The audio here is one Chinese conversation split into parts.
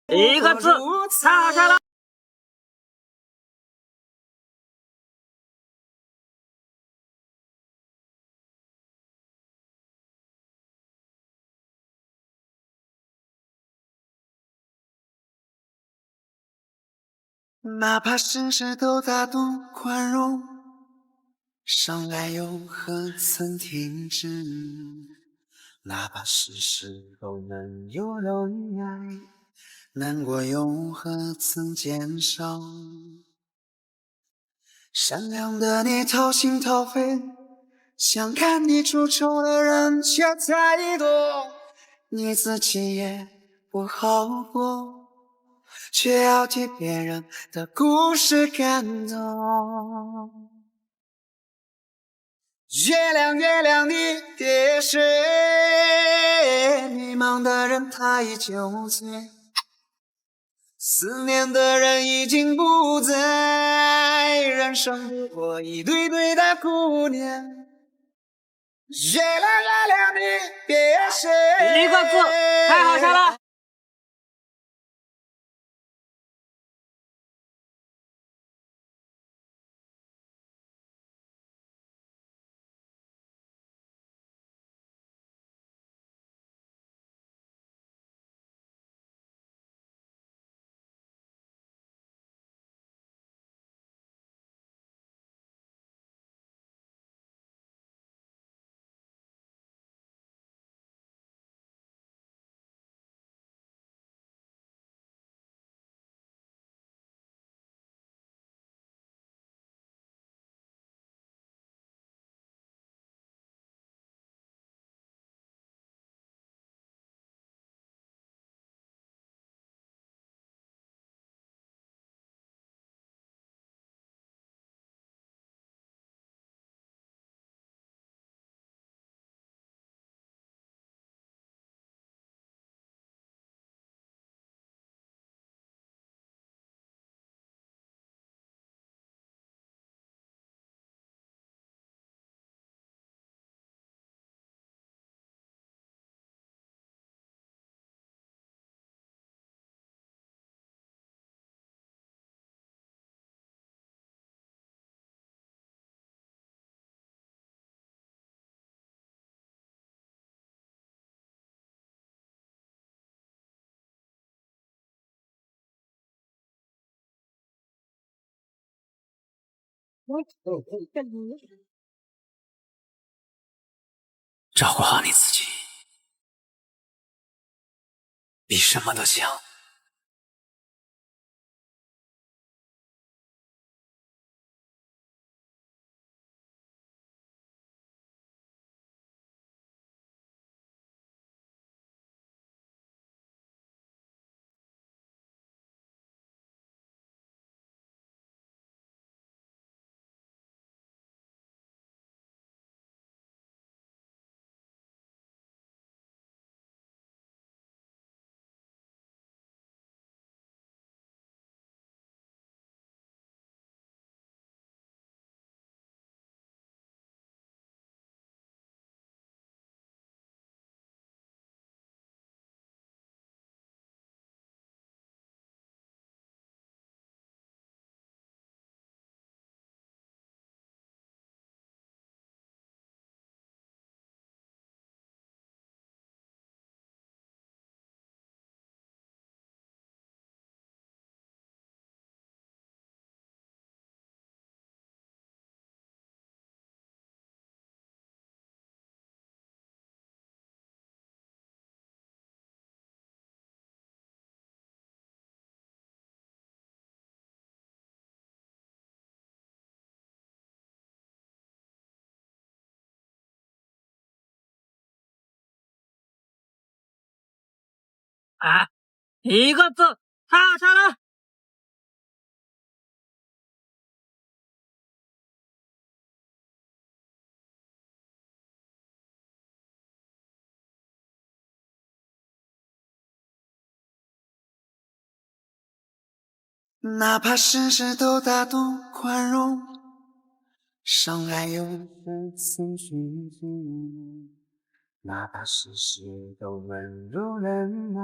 一个字，擦下来。哪怕事事都大度宽容，伤害又何曾停止？哪怕事事都能有人爱，难过又何曾减少？善良的你掏心掏肺，想看你出丑的人却太多，你自己也不好过，却要替别人的故事感动。月亮月亮你别睡，迷茫的人太酒醉，思念的人已经不在，人生不过一堆堆的顾念。月亮月亮你别睡，一个字，太好笑了。照顾好你自己，比什么都强。啊，一个字，擦下来。哪怕事事都大度宽容，伤害又何曾停止？哪怕事事都温柔忍耐，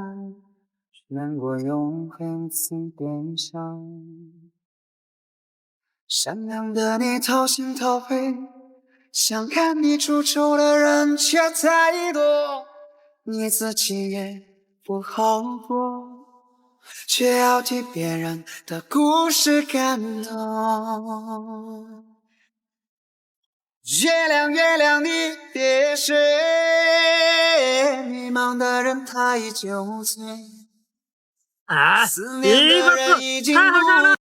却难过永恒曾变少。善良的你掏心掏肺，想看你出丑的人却太多，你自己也不好过，却要替别人的故事感动。月亮月亮你别睡，迷茫的人太酒醉，啊，思念的一个字，人已经太好笑了。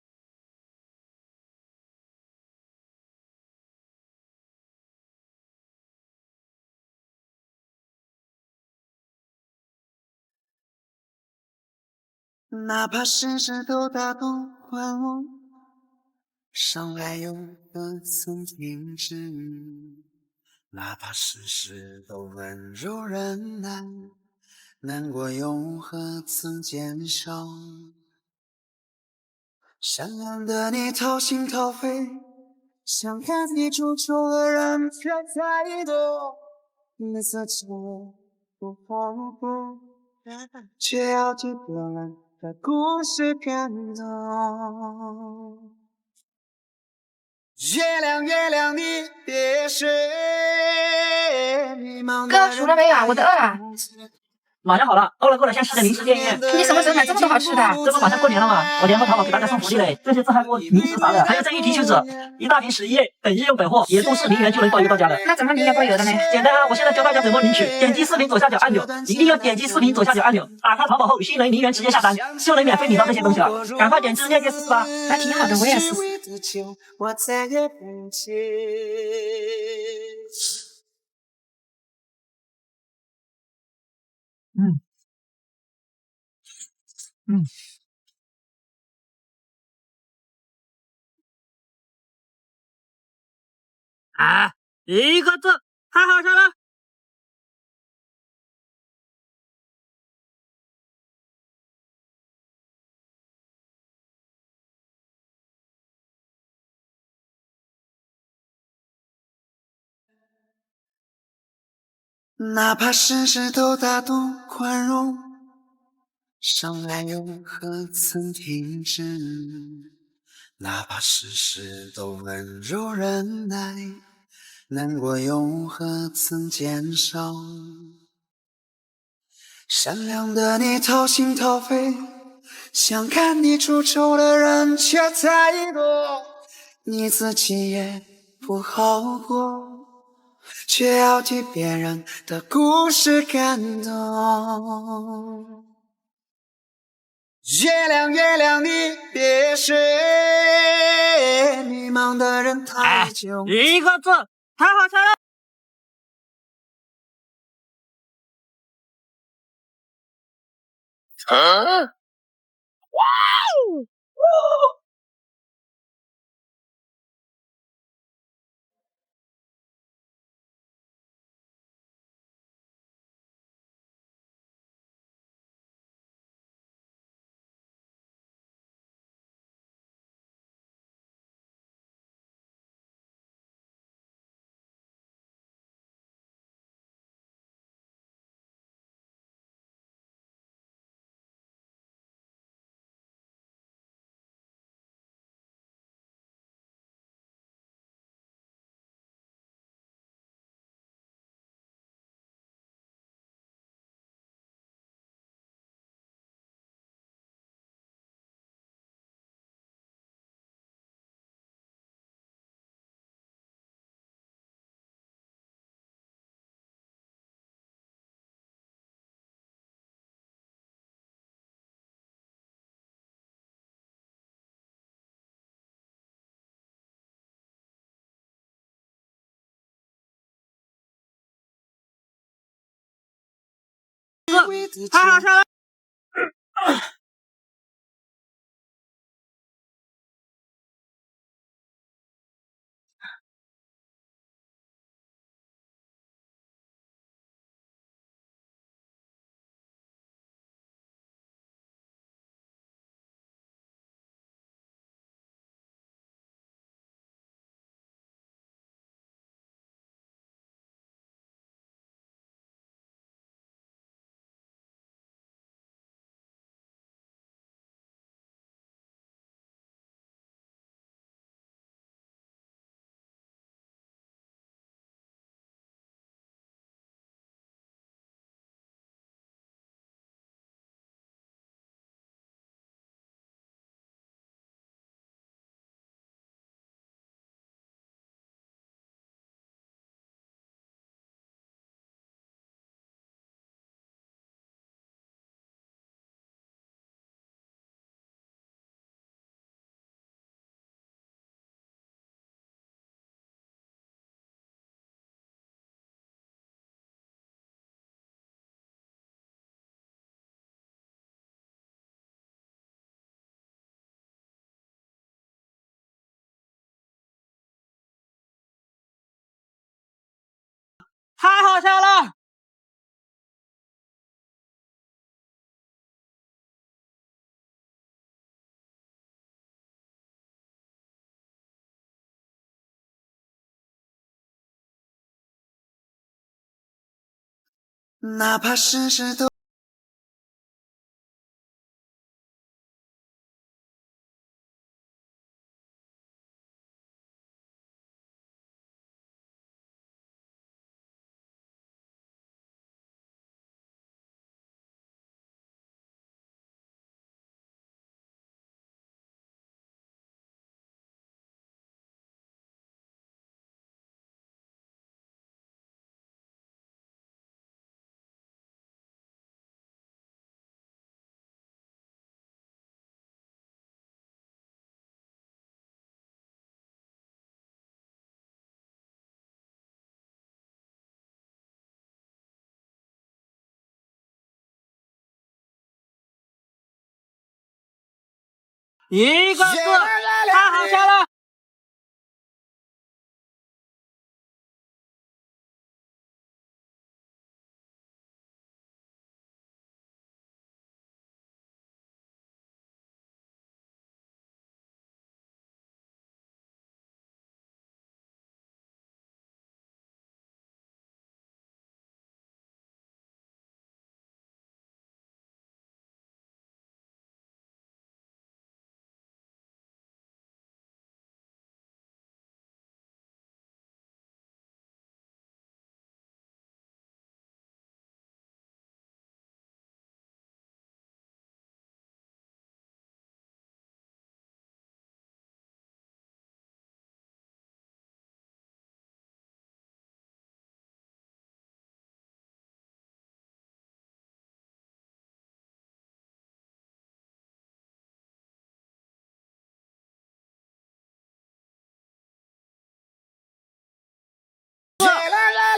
哪怕世事都大动宽容，伤害又何曾停止？哪怕世事都温柔忍耐，难过又何曾减少？善良的你掏心掏肺，想看你出丑的人却太多，你自己不好过，却要替别人的故事感动。月亮月亮你别睡，迷茫的哥，熟了没有啊？我都饿了。马上好了，饿了过来先吃点零食垫一垫。你什么时候买这么多好吃的？这不马上过年了吗？我联合淘宝给大家送福利嘞，这些自嗨锅、零食啥的，还有这一提取纸，一大瓶11页，等日用本货，也重视0元就能包邮到家的。那怎么你也包邮的呢？简单啊，我现在教大家怎么领取，点击视频左下角按钮，一定要点击视频左下角按钮，打开淘宝后，新人0元直接下单，就能免费领到这些东西了。赶快点击链接试试吧。那挺好的，我也试试。嗯嗯啊，一个字，太好笑了。哪怕世事都大度宽容，伤害又何曾停止？哪怕世事都温柔忍耐，难过又何曾减少？善良的你掏心掏肺，想看你出丑的人却太多，你自己也不好过，却要替别人的故事感动。月亮月亮你别睡，迷茫的人太久。一个字，太好笑了。太好笑了。太好笑了！哪怕事事都。一个字，太好笑了！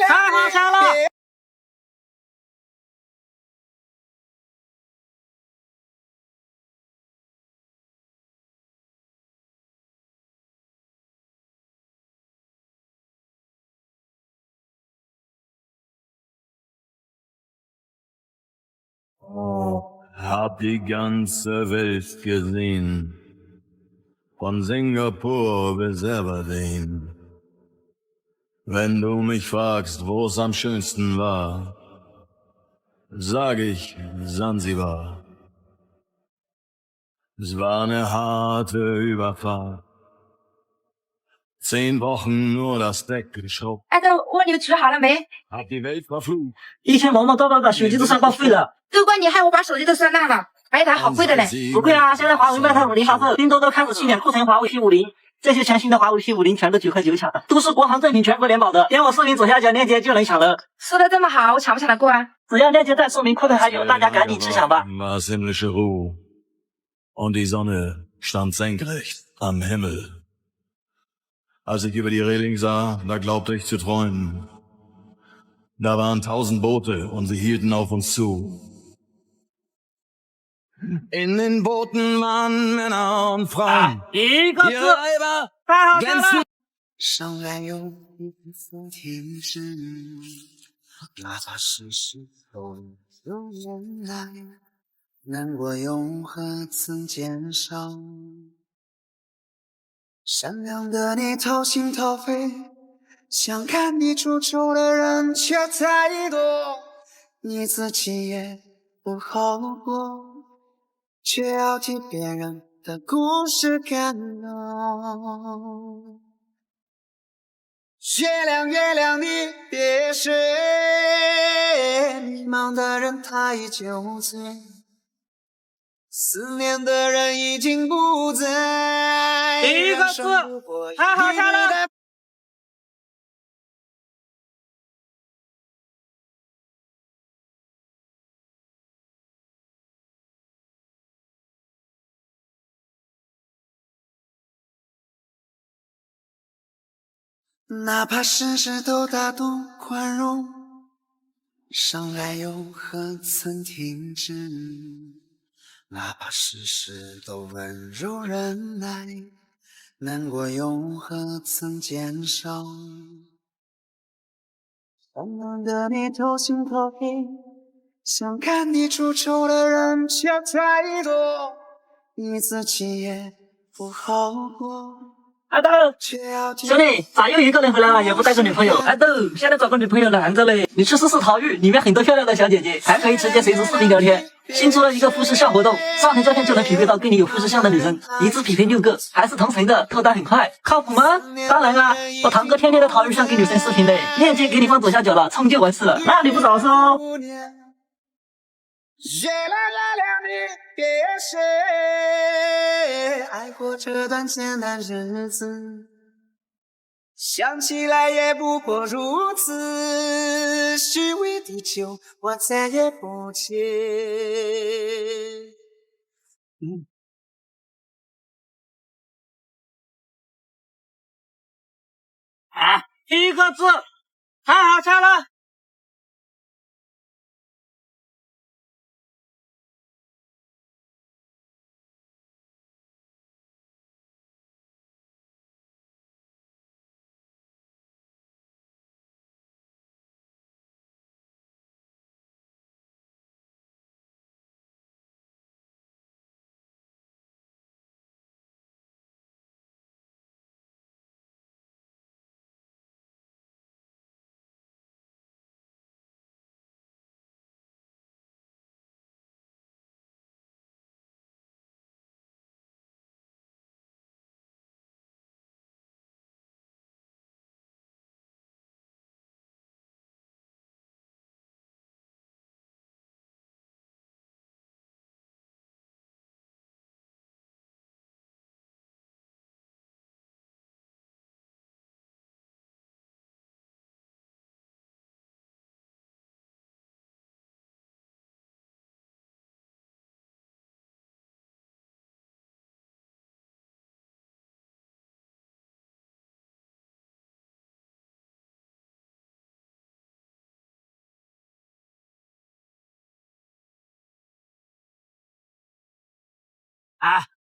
太好笑了！Hab die ganze Welt gesehen, von Singapur bis Aberdeen. Wenn du mich fragst, wo's am schönsten war, sag ich Sansibar. Es war eine harte Überfahrt, 10 Wochen nur das Deck geschrubbt, 哎，等问你吃好了没？ hab die Welt verflucht. 以前萌萌叨叨把手机都算报废了。都怪你害我把手机都算烂了，买一台好贵的嘞。不贵啊，现在华为 Mate 50发售，拼多多看着去年库存华为 P50，这些全新的华为 P50全都9块9抢的，都是国行正品，全国联保的。点我视频左下角链接就能抢了，说的这么好，我抢不抢得过啊？只要链接在说明库存还有，大家赶紧去抢吧。 War's himmlische Ruhe und die Sonne stand senkrecht am Himmel. Als ich über die Reling sah, da glaubte ich zu träumen. Da waren 1000 Boote und sie hielten auf uns zu. In den Booten waren Männer und Frauen. 一个 Ihre 字， Weiber 太好笑 glänzten 了！上岸有一次停止，哪怕世事都有人来，难过又何曾减少？善良的你掏心掏肺，想看你出糗的人却太多，你自己也不好过，却要替别人的故事感动。月亮月亮你别睡，迷茫的人太酒醉，思念的人已经不在。一个字，太好笑了！哪怕事事都大度宽容，伤害又何曾停止？哪怕事事都温柔忍耐，难过又何曾减少？善良的你掏心掏肺，想看你出丑的人却太多，你自己也不好过。爱豆，兄弟，咋又一个人回来了，也不带个女朋友？爱豆，现在找个女朋友难着嘞。你去试试逃狱，里面很多漂亮的小姐姐，还可以直接随时视频聊天。新出了一个富士相活动，上传照片就能匹配到跟你有富士相的女生，一次匹配6个，还是同城的，脱单很快，靠谱吗？当然啊，我堂哥天天在逃狱上给女生视频嘞，链接给你放左下角了，冲就完事了。那你不早说？月亮月亮你别睡，爱过这段艰难日子，想起来也不过如此，虚伪的酒我再也不接。一个字，太好笑了。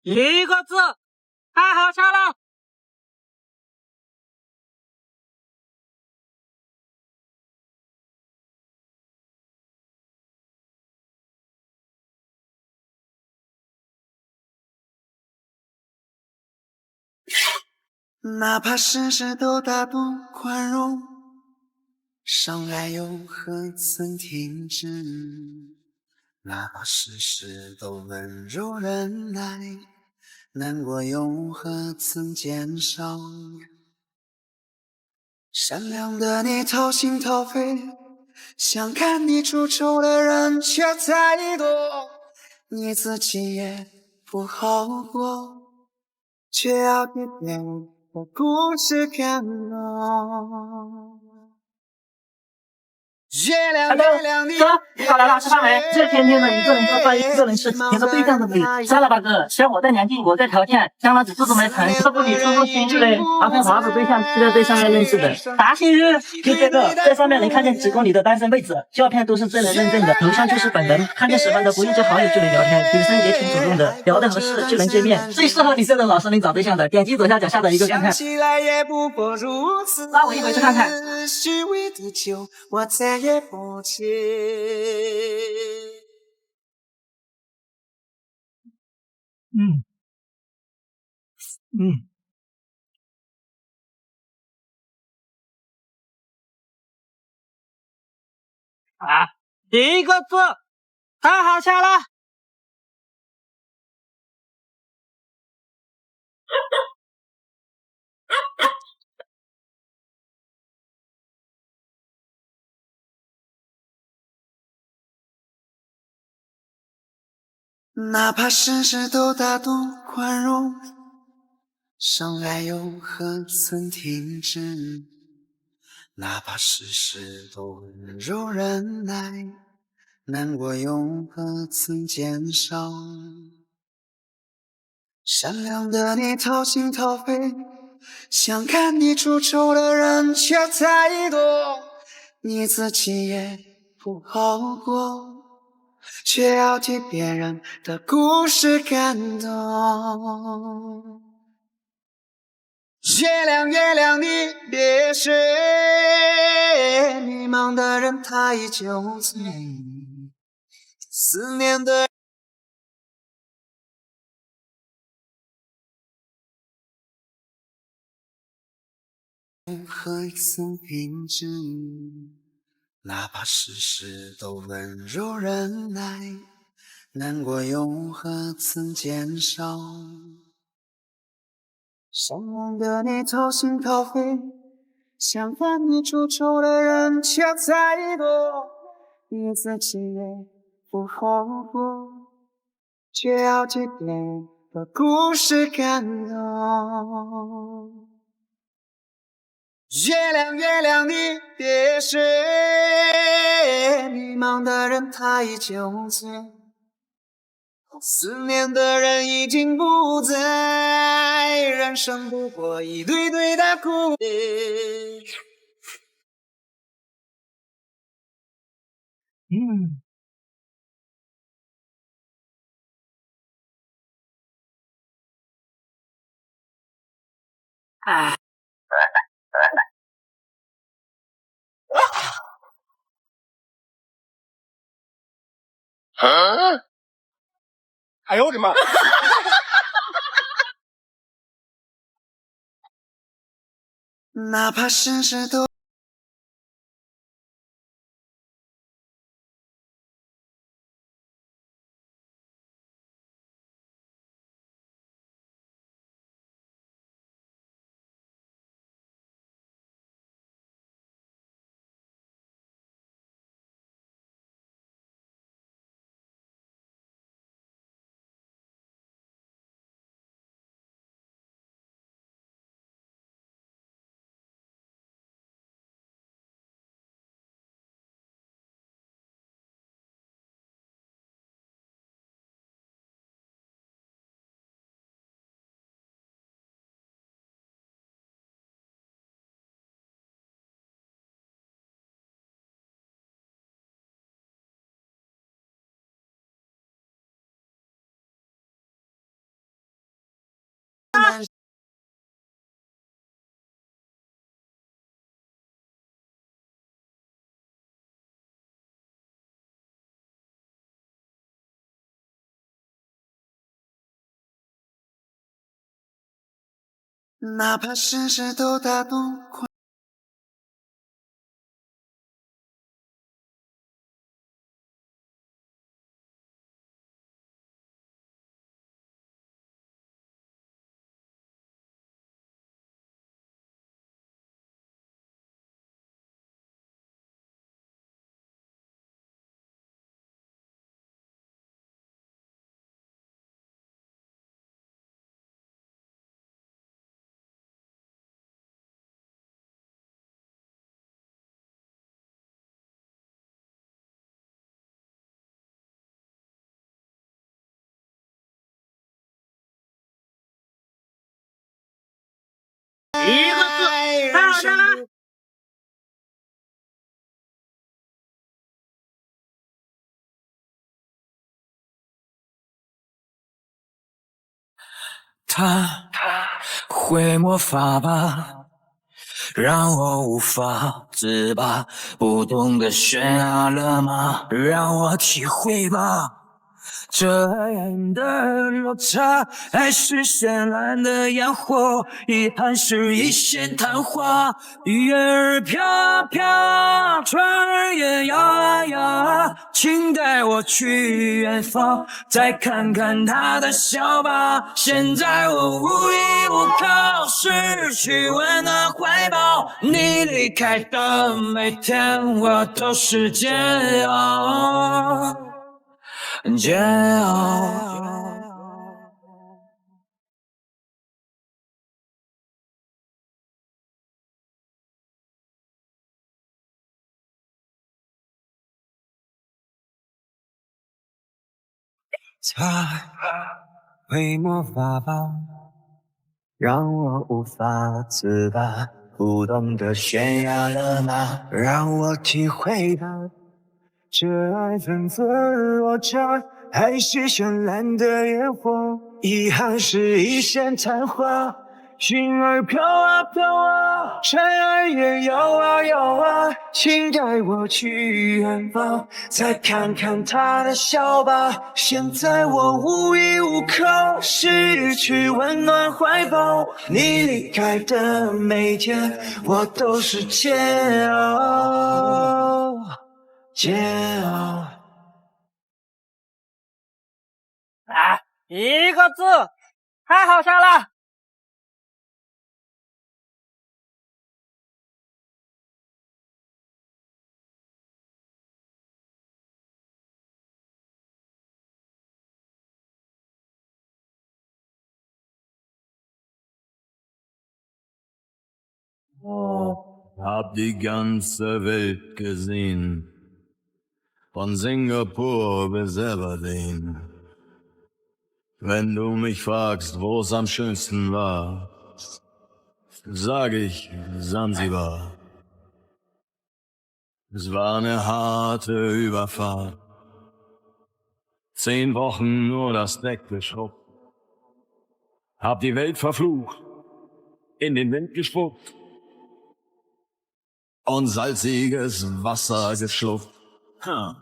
一个字，太好笑了。哪怕事事都大度宽容，伤害又何曾停止？哪怕事事都温柔忍耐，难过又何曾减少？善良的你掏心掏肺，想看你出丑的人却太多，你自己也不好过，却要替别人的故事感动。月亮月亮你哥，你搞来了，吃饭没？这天天的一个人做饭，一个人吃，连个对象都没有。算了吧，哥，嫌我在年纪，我在条件，将来只顾着没成，这不你出出新日嘞？还跟华子对象是在这上面认识的。啥新日？就这个，在上面能看见几公里的单身妹子，照片都是真人认证的，头像就是本人，看见喜欢的不用加好友就能聊天，女生也挺主动的，聊得合适就能见面，最适合你这种老实人找对象的。点击左下角下的一个看看。拉我一回去看看。虚伪的酒，我再也不接。一个字，太好笑了。哪怕事事都大度宽容，伤害又何曾停止？哪怕事事都温柔忍耐，难过又何曾减少？善良的你掏心掏肺，想看你出丑的人却太多，你自己也不好过，却要替别人的故事感动。月亮，月亮，你别睡，迷茫的人他依旧醉，思念的何曾停止？哪怕世事都温柔忍耐，难过又何曾减少？相爱的你掏心掏肺，想和你出丑的人却太多，你自己也不后悔，却要替别的故事感动。月亮，月亮，你别睡，迷茫的人他依旧醉，思念的人已经不在，人生不过一堆堆的故事。哎呦我的妈！哪怕世事都哪怕世事都打动一个字，太好听了。他会魔法吧，让我无法自拔，不懂得悬崖勒马，让我体会吧。这样的落差，还是绚烂的烟火，遗憾是一线昙花。月儿飘飘，船儿也摇摇，请带我去远方，再看看他的笑吧。现在我无依无靠，失去温暖怀抱，你离开的每天，我都是煎熬。煎熬。他会魔法吧，让我无法自拔，不懂得悬崖勒马，让我体会到这爱纷纷落差，还是绚烂的烟火，遗憾是一线昙花。心儿飘啊飘啊，尘埃也摇啊摇啊，请带我去远方，再看看他的笑吧。现在我无依无靠，失去温暖怀抱，你离开的每天，我都是煎熬，煎熬。啊，一个字，太好笑了。Hab die ganze Welt gesehen, von Singapur bis Aberdeen. Wenn du mich fragst, wo es am schönsten war, sag ich Sansibar. Es war eine harte Überfahrt, 10 Wochen nur das Deck geschrubbt, hab die Welt verflucht, in den Wind gespuckt und salziges Wasser geschluckt. Ha.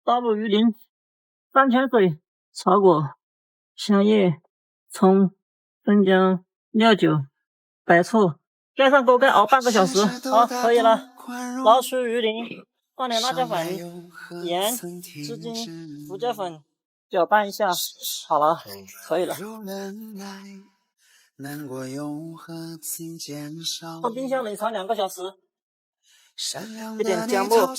刀捕鱼鳞、山泉水、草果、香叶、葱、生姜、料酒、白醋，盖上锅盖熬半个小时。好，可以了。捞出鱼鳞，放点辣椒粉、盐、芝筋、胡椒粉，搅拌一下，好了，可以了。放冰箱冷藏2个小时。一点姜末。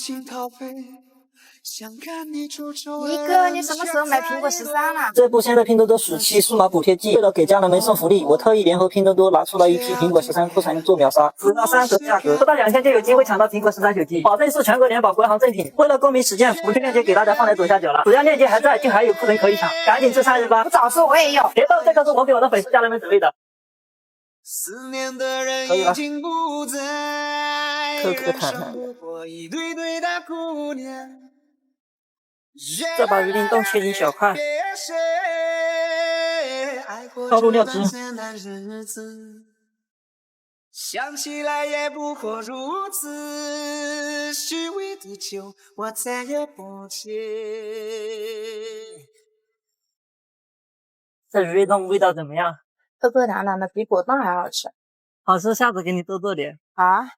一哥，你什么时候买苹果13了？这不，现在拼多多暑期数码补贴季，为了给家人们送福利，我特意联合拼多多拿出了一批苹果13库存做秒杀，只要3折价格，不到2天就有机会抢到苹果13手机，保证是全国联保国行正品。为了公民实践，补贴链接给大家放在左下角了，主要链接还在，就还有库存可以抢，赶紧吃3日吧！不早说我也有。别逗，这个是我给我的粉丝家人们准备的。思念的人已经不在，人生不过一堆堆的顾念。再把鱼鳞冻切成小块，倒入料汁。想起来也不过如此，虚伪的酒我再也不接。这鱼味冻味道怎么样？破破烂烂的，比果冻还好吃。好吃，下次给你多做点。啊。